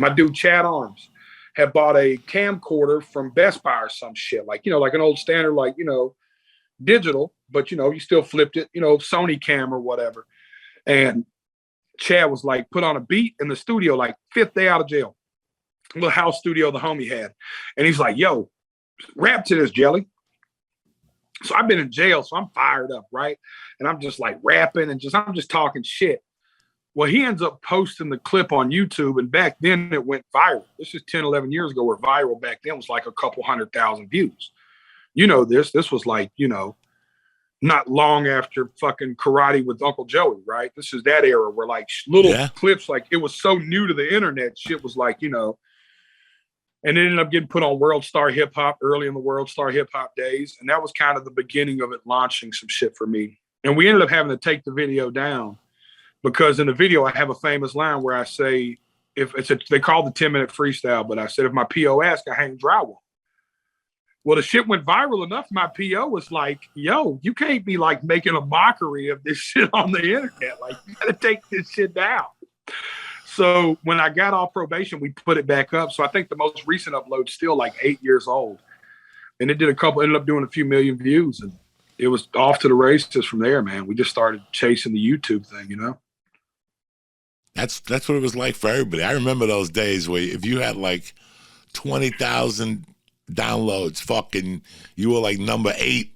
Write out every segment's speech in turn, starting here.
my dude Chad Arms had bought a camcorder from Best Buy or some shit, like, you know, like an old standard, like, you know, digital, but, you know, you still flipped it, you know, Sony cam or whatever. And Chad was like, put on a beat in the studio, like fifth day out of jail, little house studio the homie had. And he's like, yo, rap to this, Jelly. So I've been in jail, so I'm fired up, right? And I'm just like rapping and I'm just talking shit. Well, he ends up posting the clip on YouTube, and back then it went viral. This is 10, 11 years ago, where viral back then was like a couple 100,000 views. You know this was like, you know, not long after fucking Karate with Uncle Joey, right? This is that era where like little clips, like it was so new to the internet, shit was like, you know, and it ended up getting put on World Star Hip Hop early in the World Star Hip Hop days. And that was kind of the beginning of it launching some shit for me. And we ended up having to take the video down because in the video, I have a famous line where I say, they call the 10-minute freestyle, but I said, if my PO asks, I hang drywall. Well, the shit went viral enough. My PO was like, yo, you can't be like making a mockery of this shit on the internet. Like, you gotta take this shit down. So when I got off probation, we put it back up. So I think the most recent upload's still like 8 years old. And it did ended up doing a few million views. And it was off to the races from there, man. We just started chasing the YouTube thing, you know? That's what it was like for everybody. I remember those days where if you had like 20,000 downloads, fucking, you were like number 8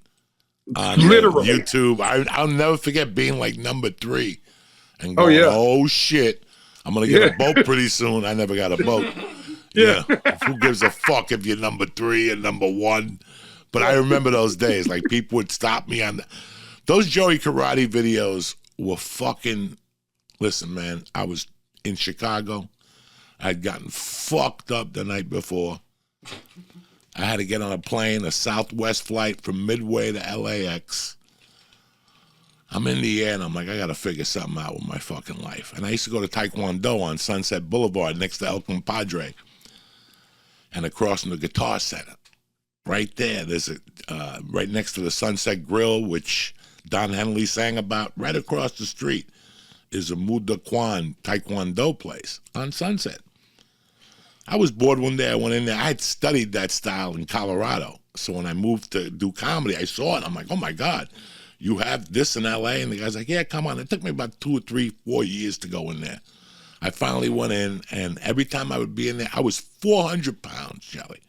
on literally YouTube. I'll never forget being like number 3 and going, oh shit, I'm gonna get a boat pretty soon. I never got a boat. Who gives a fuck if you're number 3 and number 1? But I remember those days. Like, people would stop me on those Joey Karate videos were fucking. Listen, man, I was in Chicago. I'd gotten fucked up the night before. I had to get on a plane, a Southwest flight from Midway to LAX. I'm in the air, and I'm like, I got to figure something out with my fucking life. And I used to go to Taekwondo on Sunset Boulevard next to El Compadre. And across from the Guitar Center, right there, there's right next to the Sunset Grill, which Don Henley sang about, right across the street is a Muda Kwan Taekwondo place on Sunset. I was bored one day. I went in there. I had studied that style in Colorado. So when I moved to do comedy, I saw it. I'm like, oh, my God, you have this in L.A.? And the guy's like, yeah, come on. It took me about 2 or 3, 4 years to go in there. I finally went in, and every time I would be in there, I was 400 pounds, Jelly.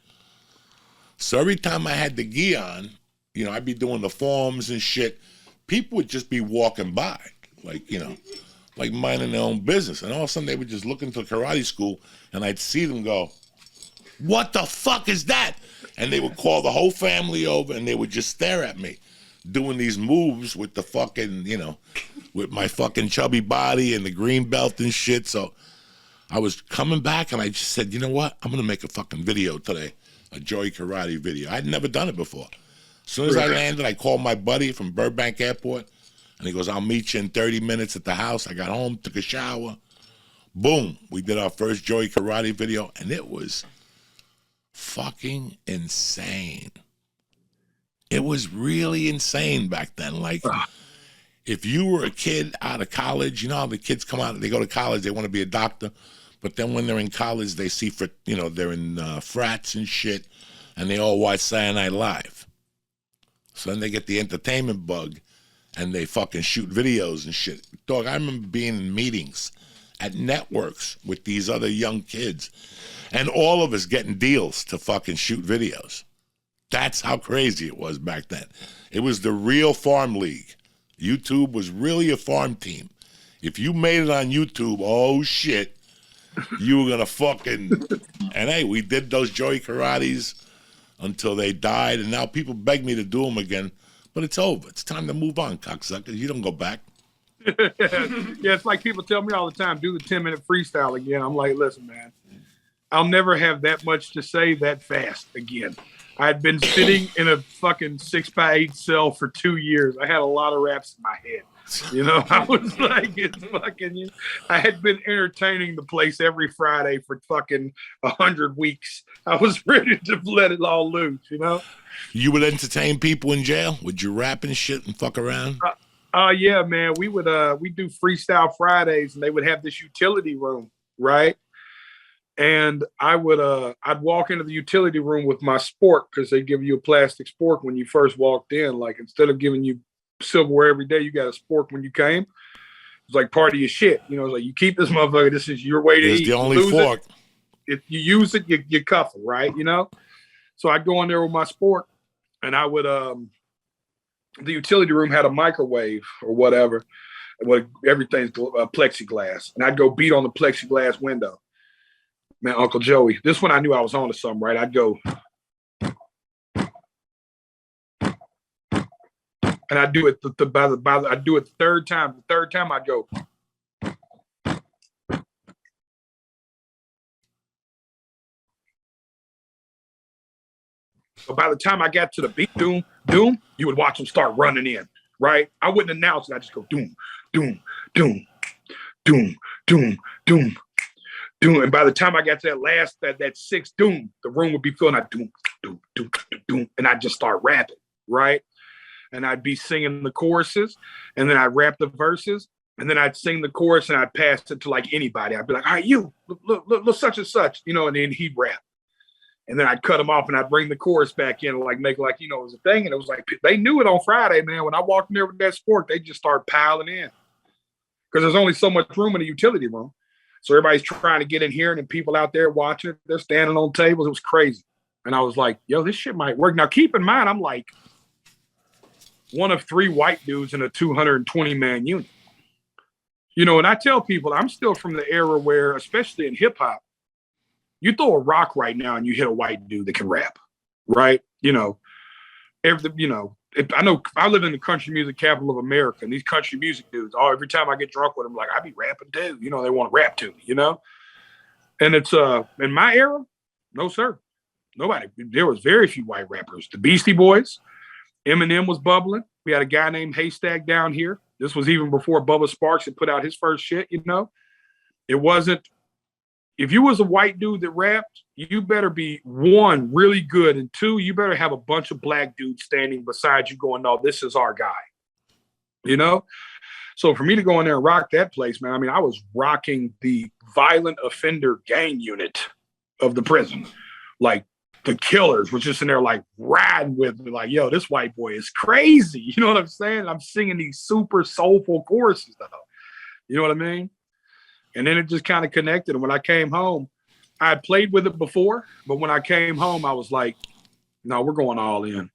So every time I had the gi on, you know, I'd be doing the forms and shit. People would just be walking by, like, you know, like minding their own business. And all of a sudden, they would just look into karate school, and I'd see them go, what the fuck is that? And they would call the whole family over, and they would just stare at me doing these moves with the fucking, you know, with my fucking chubby body and the green belt and shit. So I was coming back, and I just said, you know what? I'm going to make a fucking video today, a Joey Karate video. I'd never done it before. As soon as I landed, I called my buddy from Burbank Airport, and he goes, I'll meet you in 30 minutes at the house. I got home, took a shower. Boom. We did our first Joey Karate video, and it was fucking insane. It was really insane back then. Like, if you were a kid out of college, you know how the kids come out, they go to college, they want to be a doctor, but then when they're in college, they see, you know, they're in frats and shit, and they all watch Saturday Night Live. So then they get the entertainment bug, and they fucking shoot videos and shit. Dog, I remember being in meetings at networks with these other young kids, and all of us getting deals to fucking shoot videos. That's how crazy it was back then. It was the real farm league. YouTube was really a farm team. If you made it on YouTube, oh shit, you were gonna fucking. And hey, we did those Joey Karates until they died, and now people beg me to do them again, but it's over. It's time to move on, cocksuckers. You don't go back. Yeah, it's like people tell me all the time, do the 10-minute freestyle again. I'm like, listen, man, I'll never have that much to say that fast again. I had been sitting in a fucking 6x8 cell for 2 years. I had a lot of raps in my head. You know, I was like, it's fucking, I had been entertaining the place every Friday for fucking 100 weeks. I was ready to let it all loose, you know? You would entertain people in jail? Would you rap and shit and fuck around? Yeah, man. We would we do freestyle Fridays, and they would have this utility room, right? And I'd walk into the utility room with my spork because they give you a plastic spork when you first walked in. Like instead of giving you silverware every day, you got a spork when you came. It's like part of your shit. You know, it's like you keep this motherfucker. This is your way to eat. It's the only fork. If you use it, you cuff it, right? You know? So I'd go in there with my spork and I would the utility room had a microwave or whatever. Everything's plexiglass. And I'd go beat on the plexiglass window. Man, Uncle Joey, this one I knew I was on to something, right? I'd go, and I'd do it I'd do it the third time. The third time I'd go. So by the time I got to the beat, doom, doom, you would watch them start running in, right? I wouldn't announce it. I just go doom, doom, doom, doom, doom, doom. Doom. And by the time I got to that sixth doom, the room would be filling out doom, doom, doom, doom, doom. And I'd just start rapping, right? And I'd be singing the choruses, and then I'd rap the verses, and then I'd sing the chorus and I'd pass it to like anybody. I'd be like, all right, you, look such and such, you know, and then he'd rap. And then I'd cut him off and I'd bring the chorus back in and like make like, you know, it was a thing. And it was like, they knew it on Friday, man. When I walked in there with that sport, they just started piling in. Because there's only so much room in the utility room. So everybody's trying to get in here, and then people out there watching it, they're standing on tables. It was crazy. And I was like, yo, this shit might work. Now, keep in mind, I'm like one of 3 white dudes in a 220-man unit. You know, and I tell people I'm still from the era where, especially in hip hop, you throw a rock right now and you hit a white dude that can rap, right? You know, I know I live in the country music capital of America, and these country music dudes, every time I get drunk with them, like, I be rapping too. You know, they want to rap to me, you know? And it's, in my era, no, sir. Nobody. There was very few white rappers. The Beastie Boys, Eminem was bubbling. We had a guy named Haystack down here. This was even before Bubba Sparks had put out his first shit, you know? It wasn't, if you was a white dude that rapped, you better be, 1, really good, and 2, you better have a bunch of black dudes standing beside you going, no, this is our guy, you know? So for me to go in there and rock that place, man, I mean, I was rocking the violent offender gang unit of the prison. Like, the Killers was just in there, like, riding with me, like, yo, this white boy is crazy. You know what I'm saying? I'm singing these super soulful choruses, though. You know what I mean? And then it just kind of connected. And when I came home, I had played with it before, but when I came home, I was like, no, we're going all in.